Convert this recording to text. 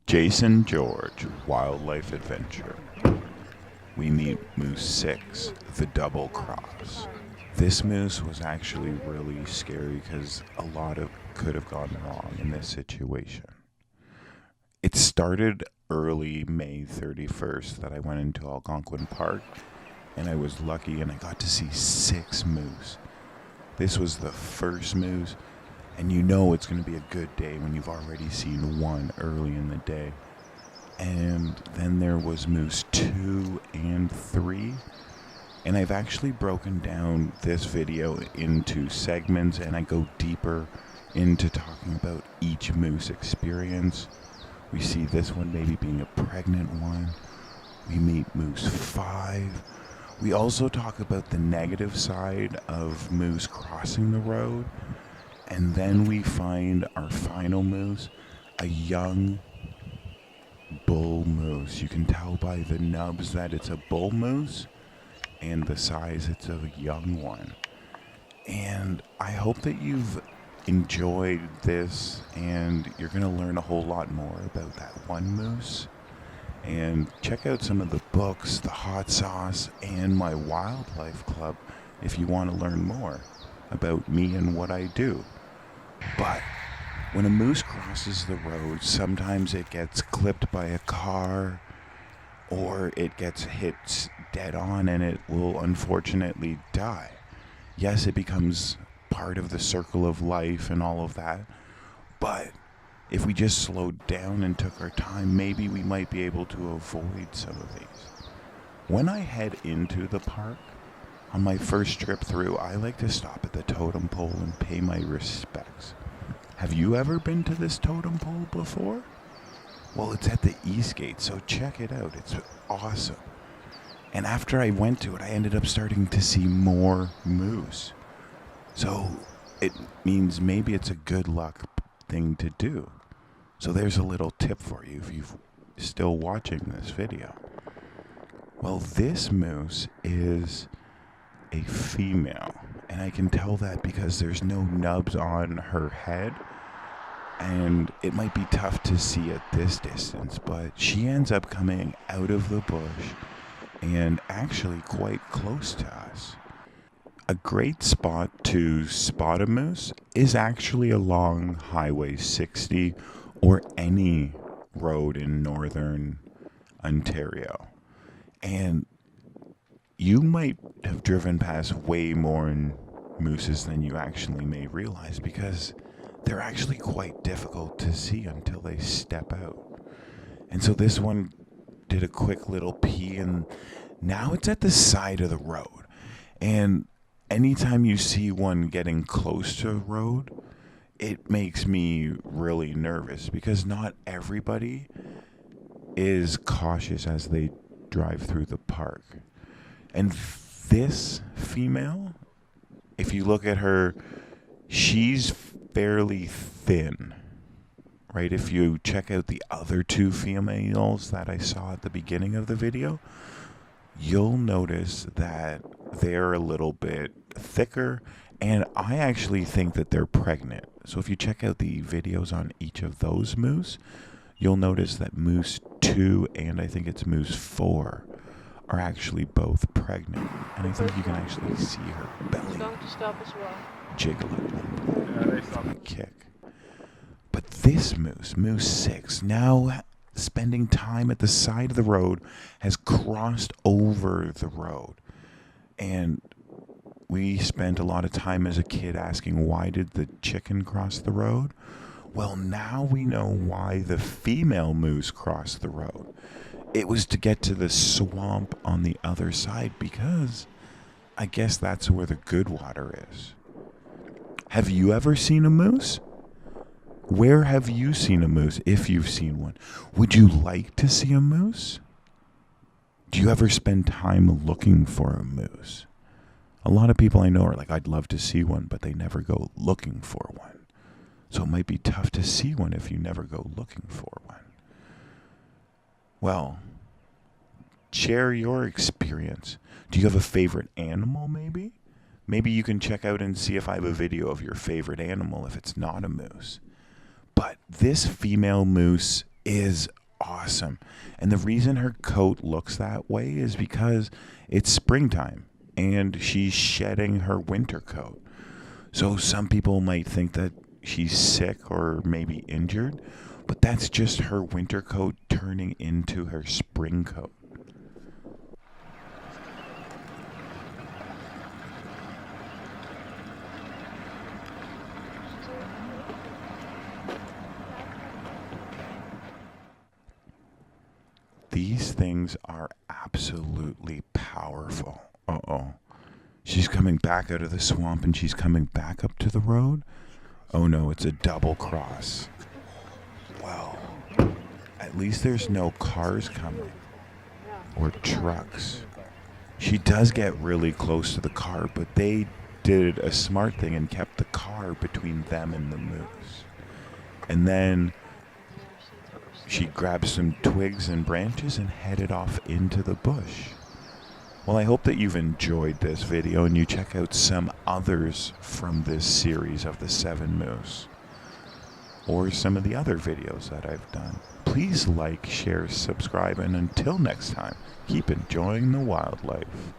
Jason George, Wildlife Adventure. We meet Moose 6, the Double Cross. This moose was actually really scary because a lot of could have gone wrong in this situation. It started early May 31st that I went into Algonquin Park, and I was lucky and I got to see 6 moose. This was the first moose, and you know it's going to be a good day when you've already seen one early in the day. And then there was moose 2 and 3. And I've actually broken down this video into segments, and I go deeper into talking about each moose experience. We see this one maybe being a pregnant one. We meet moose 5. We also talk about the negative side of moose crossing the road. And then we find our final moose, a young bull moose. You can tell by the nubs that it's a bull moose, and the size it's a young one. And I hope that you've enjoyed this, and you're going to learn a whole lot more about that one moose. And check out some of the books, the hot sauce, and my wildlife club if you want to learn more about me and what I do. But when a moose crosses the road, sometimes it gets clipped by a car, or it gets hit dead on and it will unfortunately die. Yes, it becomes part of the circle of life and all of that, but if we just slowed down and took our time, maybe we might be able to avoid some of these. When I head into the park, on my first trip through, I like to stop at the totem pole and pay my respects. Have you ever been to this totem pole before? Well, it's at the East Gate, so check it out. It's awesome. And after I went to it, I ended up starting to see more moose. So it means maybe it's a good luck thing to do. So there's a little tip for you if you're still watching this video. Well, this moose is a female, and I can tell that because there's no nubs on her head, and it might be tough to see at this distance, but she ends up coming out of the bush and actually quite close to us. A great spot to spot a moose is actually along Highway 60 or any road in northern Ontario. And you might have driven past way more mooses than you actually may realize, because they're actually quite difficult to see until they step out. And so this one did a quick little pee, and now it's at the side of the road. And anytime you see one getting close to a road, it makes me really nervous, because not everybody is cautious as they drive through the park. And this female, if you look at her, she's fairly thin, right? If you check out the other 2 females that I saw at the beginning of the video, you'll notice that they're a little bit thicker, and I actually think that they're pregnant. So if you check out the videos on each of those moose, you'll notice that moose 2 and I think it's moose 4 are actually both pregnant, and I think you can actually see her belly jiggle from a kick. But this moose, moose 6, now spending time at the side of the road, has crossed over the road. And we spent a lot of time as a kid asking, why did the chicken cross the road? Well, now we know why the female moose crossed the road. It was to get to the swamp on the other side, because I guess that's where the good water is. Have you ever seen a moose? Where have you seen a moose, if you've seen one? Would you like to see a moose? Do you ever spend time looking for a moose? A lot of people I know are like, I'd love to see one, but they never go looking for one. So it might be tough to see one if you never go looking for one. Well, share your experience. Do you have a favorite animal, maybe? Maybe you can check out and see if I have a video of your favorite animal if it's not a moose. But this female moose is awesome. And the reason her coat looks that way is because it's springtime and she's shedding her winter coat. So some people might think that she's sick or maybe injured, but that's just her winter coat turning into her spring coat. These things are absolutely powerful. Uh-oh. She's coming back out of the swamp and she's coming back up to the road. Oh no, it's a double cross. Well, at least there's no cars coming or trucks. She does get really close to the car, but they did a smart thing and kept the car between them and the moose. And then she grabbed some twigs and branches and headed off into the bush. Well, I hope that you've enjoyed this video and you check out some others from this series of the 7 moose, or some of the other videos that I've done. Please like, share, subscribe, and until next time, keep enjoying the wildlife.